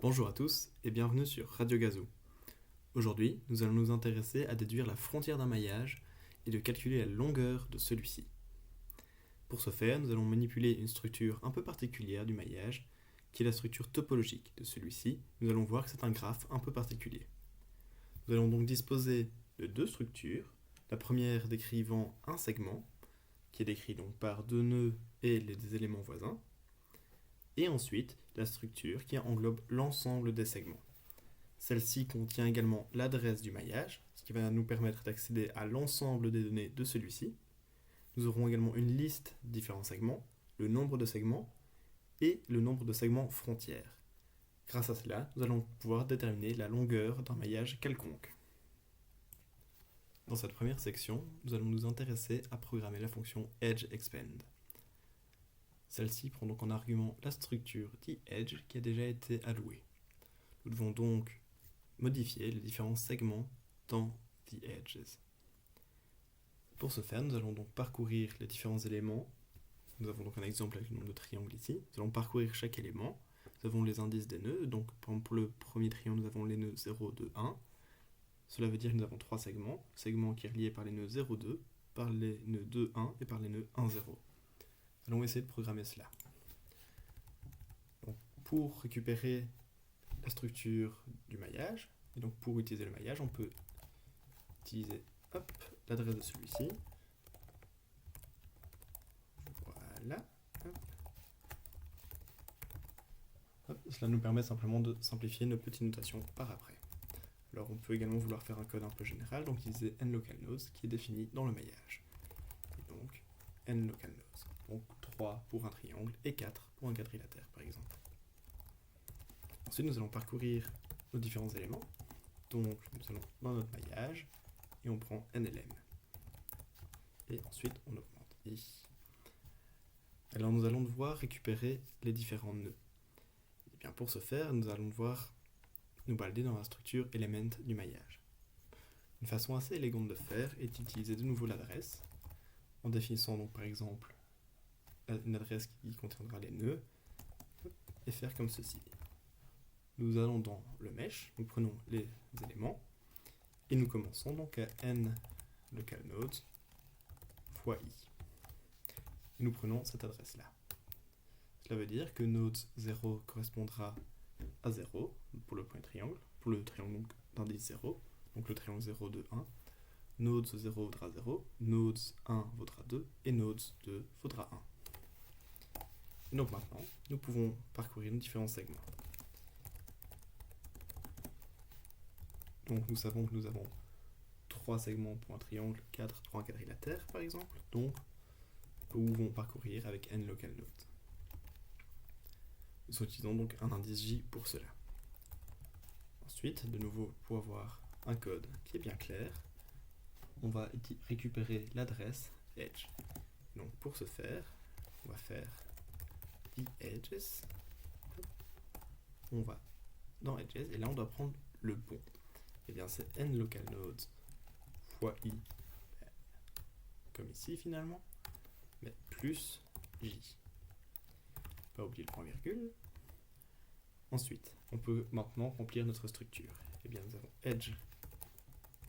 Bonjour à tous et bienvenue sur Radio Gazoo. Aujourd'hui, nous allons nous intéresser à déduire la frontière d'un maillage et de calculer la longueur de celui-ci. Pour ce faire, nous allons manipuler une structure un peu particulière du maillage, qui est la structure topologique de celui-ci. Nous allons voir que c'est un graphe un peu particulier. Nous allons donc disposer de deux structures, la première décrivant un segment, qui est décrit donc par deux nœuds et des éléments voisins, et ensuite la structure qui englobe l'ensemble des segments. Celle-ci contient également l'adresse du maillage, ce qui va nous permettre d'accéder à l'ensemble des données de celui-ci. Nous aurons également une liste de différents segments, le nombre de segments et le nombre de segments frontières. Grâce à cela, nous allons pouvoir déterminer la longueur d'un maillage quelconque. Dans cette première section, nous allons nous intéresser à programmer la fonction EdgeExpand. Celle-ci prend donc en argument la structure TEdge qui a déjà été allouée. Nous devons donc modifier les différents segments dans TEdges. Pour ce faire, nous allons donc parcourir les différents éléments. Nous avons donc un exemple avec le nombre de triangles ici. Nous allons parcourir chaque élément. Nous avons les indices des nœuds. Donc, par exemple, pour le premier triangle, nous avons les nœuds 0, 2, 1. Cela veut dire que nous avons trois segments. Segment qui est relié par les nœuds 0, 2, par les nœuds 2, 1 et par les nœuds 1, 0. Nous allons essayer de programmer cela. Donc, pour récupérer la structure du maillage, et donc pour utiliser le maillage, on peut utiliser l'adresse de celui-ci. Voilà. Cela nous permet simplement de simplifier nos petites notations par après. Alors on peut également vouloir faire un code un peu général, donc utiliser nLocalNodes qui est défini dans le maillage. Et donc nLocalNodes. Donc 3 pour un triangle et 4 pour un quadrilatère par exemple. Ensuite nous allons parcourir nos différents éléments. Donc nous allons dans notre maillage et on prend NLM. Et ensuite on augmente ici. Alors nous allons devoir récupérer les différents nœuds. Et bien pour ce faire, nous allons devoir nous balader dans la structure element du maillage. Une façon assez élégante de faire est d'utiliser de nouveau l'adresse, en définissant donc par exemple une adresse qui contiendra les nœuds, et faire comme ceci. Nous allons dans le mesh, nous prenons les éléments, et nous commençons donc à nLocalNodes fois i. Et nous prenons cette adresse-là. Cela veut dire que node 0 correspondra à 0 pour le premier triangle, pour le triangle d'indice 0, donc le triangle 0, 2, 1. Node 0 vaudra 0, node 1 vaudra 2, et node 2 vaudra 1. Et donc maintenant, nous pouvons parcourir nos différents segments. Donc nous savons que nous avons 3 segments pour un triangle, 4 pour un quadrilatère par exemple, donc nous pouvons parcourir avec nLocalNodes. Nous utilisons donc un indice J pour cela. Ensuite, de nouveau, pour avoir un code qui est bien clair, on va récupérer l'adresse edge. Donc pour ce faire, on va faire edges. On va dans edges et là on doit prendre le bon. Et bien c'est nLocalNodes fois i, comme ici finalement, mais plus j. Pas oublier le point virgule. Ensuite, on peut maintenant remplir notre structure. Et bien nous avons edge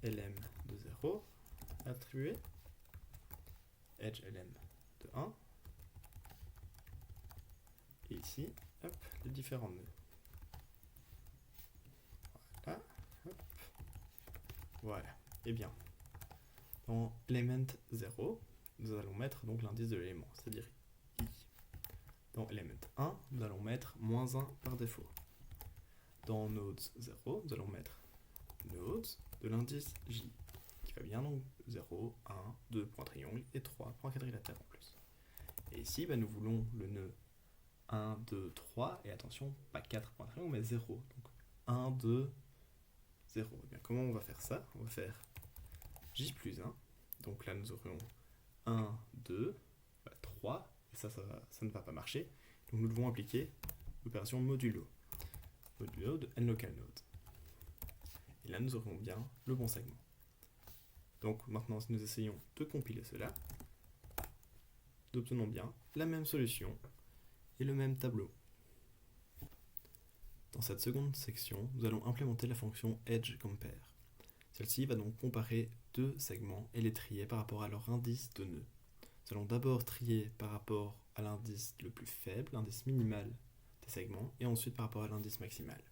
lm de 0 attribué, edge lm de 1, et ici, les différents nœuds. Voilà, voilà. Et bien, dans element 0, nous allons mettre donc l'indice de l'élément, c'est-à-dire i. Dans element 1, nous allons mettre moins 1 par défaut. Dans nodes 0, nous allons mettre nodes de l'indice j, qui va bien donc 0, 1, 2 pour un triangle et 3 pour un quadrilatère en plus. Et ici, nous voulons le nœud 1, 2, 3, et attention, pas 4 pour un triangle, mais 0. Donc 1, 2, 0. Et bien, comment on va faire ça? On va faire j plus 1. Donc là, nous aurions 1, 2, 3, et ça ne va pas marcher. Donc nous devons appliquer l'opération modulo. Modulo de nLocalNodes. Et là, nous aurons bien le bon segment. Donc maintenant, si nous essayons de compiler cela, nous obtenons bien la même solution et le même tableau. Dans cette seconde section, nous allons implémenter la fonction edgeCompare. Celle-ci va donc comparer deux segments et les trier par rapport à leur indice de nœud. Nous allons d'abord trier par rapport à l'indice le plus faible, l'indice minimal des segments, et ensuite par rapport à l'indice maximal.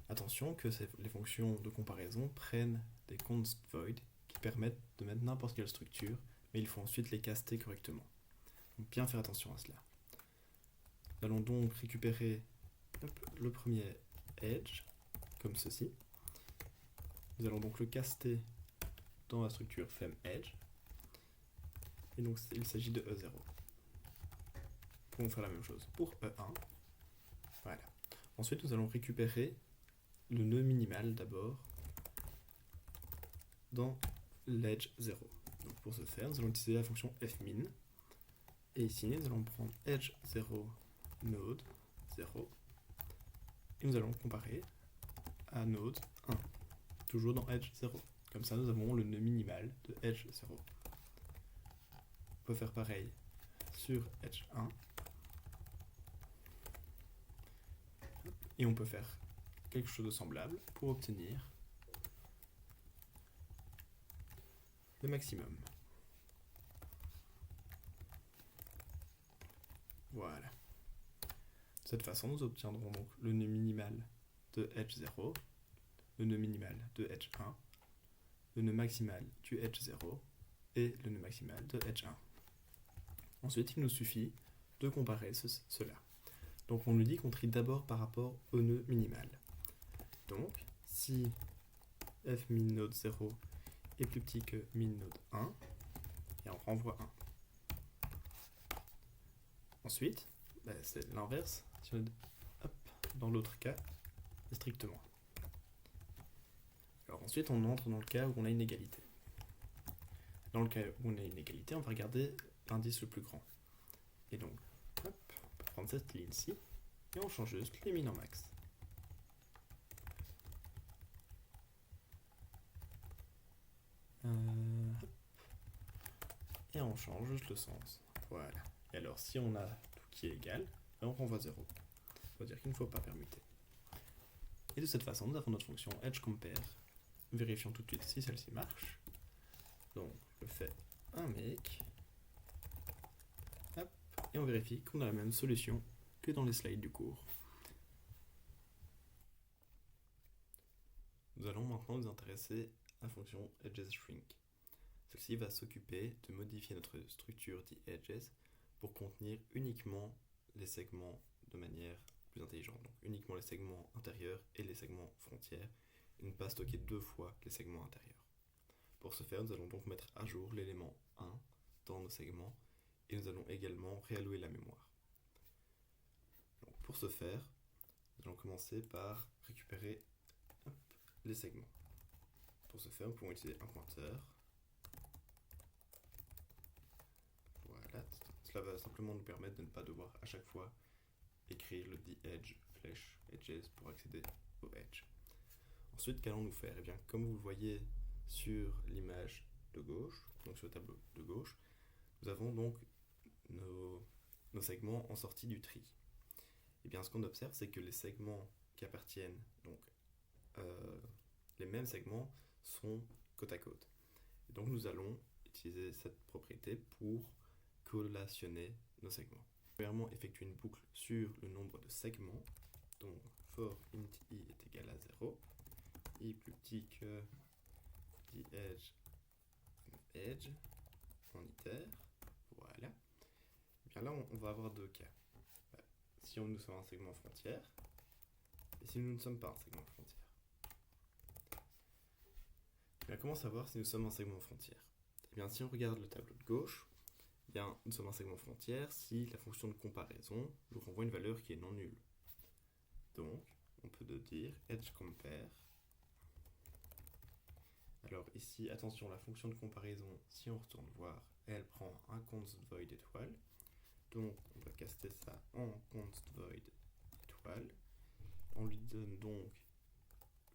Attention que les fonctions de comparaison prennent des const void qui permettent de mettre n'importe quelle structure, mais il faut ensuite les caster correctement. Donc bien faire attention à cela. Nous allons donc récupérer le premier edge, comme ceci. Nous allons donc le caster dans la structure FemEdge. Et donc il s'agit de E0. Nous pouvons faire la même chose pour E1. Voilà. Ensuite, nous allons récupérer le nœud minimal d'abord dans l'edge 0. Donc pour ce faire, nous allons utiliser la fonction fmin. Et ici, nous allons prendre edge 0 node 0. Et nous allons comparer à node 1. Toujours dans edge 0. Comme ça, nous avons le nœud minimal de edge 0. On peut faire pareil sur edge 1. Et on peut faire quelque chose de semblable pour obtenir le maximum. Voilà. De cette façon, nous obtiendrons donc le nœud minimal de edge 0, le nœud minimal de edge 1, le nœud maximal du edge 0 et le nœud maximal de edge 1. Ensuite, il nous suffit de comparer cela. Donc on nous dit qu'on trie d'abord par rapport au nœud minimal. Donc, si fmin node 0 est plus petit que min node 1, et on renvoie 1. Ensuite, c'est l'inverse. Dans l'autre cas, c'est strictement. Alors ensuite, on entre dans le cas où on a une égalité. Dans le cas où on a une égalité, on va regarder l'indice le plus grand. Et donc, on peut prendre cette ligne-ci, et on change juste les min en max. Et on change juste le sens. Voilà. Et alors, si on a tout qui est égal, on renvoie 0. Ça veut dire qu'il ne faut pas permuter. Et de cette façon, nous avons notre fonction edgeCompare. Vérifions tout de suite si celle-ci marche. Donc, je fais un make. Hop, et on vérifie qu'on a la même solution que dans les slides du cours. Nous allons maintenant nous intéresser à la fonction edgesShrink. Celle-ci va s'occuper de modifier notre structure edges pour contenir uniquement les segments de manière plus intelligente. Donc uniquement les segments intérieurs et les segments frontières, et ne pas stocker deux fois les segments intérieurs. Pour ce faire, nous allons donc mettre à jour l'élément 1 dans nos segments, et nous allons également réallouer la mémoire. Donc pour ce faire, nous allons commencer par récupérer les segments. Pour ce faire, nous pouvons utiliser un pointeur. Voilà, cela va simplement nous permettre de ne pas devoir à chaque fois écrire le edge flèche edges pour accéder au edge. Ensuite, qu'allons-nous faire? Eh bien, comme vous le voyez sur l'image de gauche, donc sur le tableau de gauche, nous avons donc nos segments en sortie du tri. Et bien, ce qu'on observe, c'est que les segments qui appartiennent, donc les mêmes segments, sont côte à côte. Et donc, nous allons utiliser cette propriété pour collationner nos segments. Premièrement, effectuer une boucle sur le nombre de segments. Donc, for int i est égal à 0, i plus petit que edge en iter. Voilà. Et bien là, on va avoir deux cas. Si nous sommes un segment frontière, et si nous ne sommes pas un segment frontière. Bien, comment savoir si nous sommes un segment frontière? Eh bien, si on regarde le tableau de gauche, eh bien, nous sommes un segment frontière si la fonction de comparaison nous renvoie une valeur qui est non nulle. Donc, on peut dire edgeCompare. Alors ici, attention, la fonction de comparaison, si on retourne voir, elle prend un const void étoile. Donc, on va caster ça en const void étoile. On lui donne donc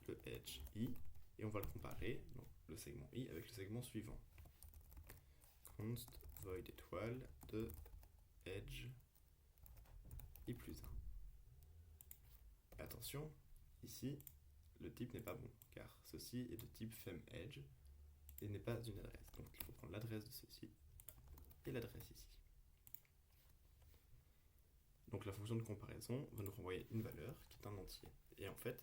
le edge i, et on va le comparer, donc le segment i, avec le segment suivant. Const void étoile de edge i plus 1. Attention, ici, le type n'est pas bon, car ceci est de type FemEdge et n'est pas une adresse. Donc il faut prendre l'adresse de ceci et l'adresse ici. Donc la fonction de comparaison va nous renvoyer une valeur qui est un entier. Et en fait,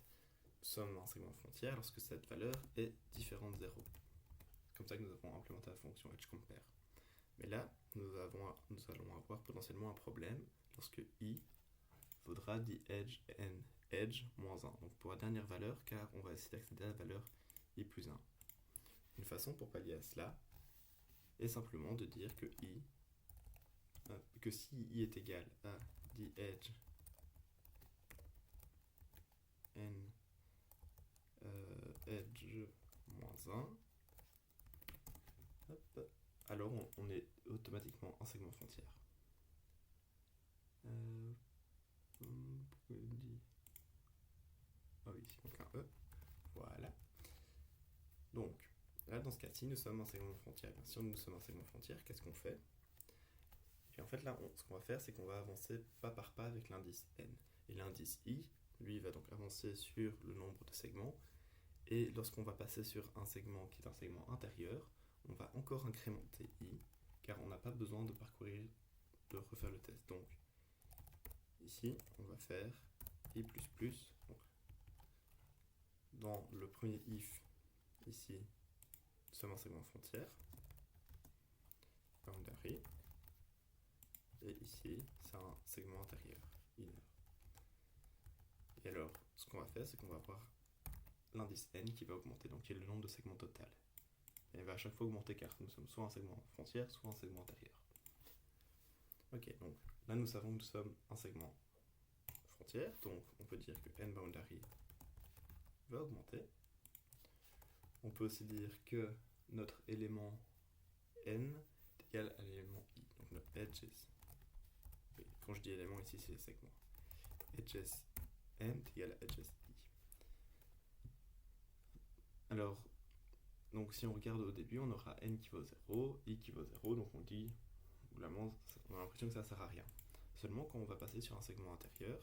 nous sommes un segment frontière lorsque cette valeur est différente de 0. C'est comme ça que nous avons implémenté la fonction EdgeCompare. Mais là, nous allons avoir potentiellement un problème lorsque i vaudra edge n edge moins 1. Donc pour la dernière valeur, car on va essayer d'accéder à la valeur i plus 1. Une façon pour pallier à cela est simplement de dire que si i est égal à edge n edge moins 1, alors on est automatiquement un segment frontière. Pourquoi il dit ah oui, donc un E. Voilà. Donc, là, dans ce cas-ci, nous sommes un segment frontière. Bien sûr, nous sommes un segment frontière. Qu'est-ce qu'on fait? Et en fait, là, ce qu'on va faire, c'est qu'on va avancer pas par pas avec l'indice n. Et l'indice i, lui, va donc avancer sur le nombre de segments. Et lorsqu'on va passer sur un segment qui est un segment intérieur, on va encore incrémenter i, car on n'a pas besoin de refaire le test. Donc, ici, on va faire i++. Donc, dans le premier if, ici, nous sommes un segment frontière, boundary, et ici, c'est un segment intérieur, inner. Et alors, ce qu'on va faire, c'est qu'on va avoir l'indice n qui va augmenter, donc qui est le nombre de segments total. Et il va à chaque fois augmenter car nous sommes soit un segment frontière, soit un segment intérieur. Ok, donc là nous savons que nous sommes un segment frontière, donc on peut dire que n boundary va augmenter. On peut aussi dire que notre élément n est égal à l'élément i, donc notre edges. Oui, quand je dis élément ici, c'est les segments. Edges n est égal à edges i. Alors, donc si on regarde au début, on aura n qui vaut 0, i qui vaut 0, donc on dit, on a l'impression que ça ne sert à rien. Seulement quand on va passer sur un segment intérieur,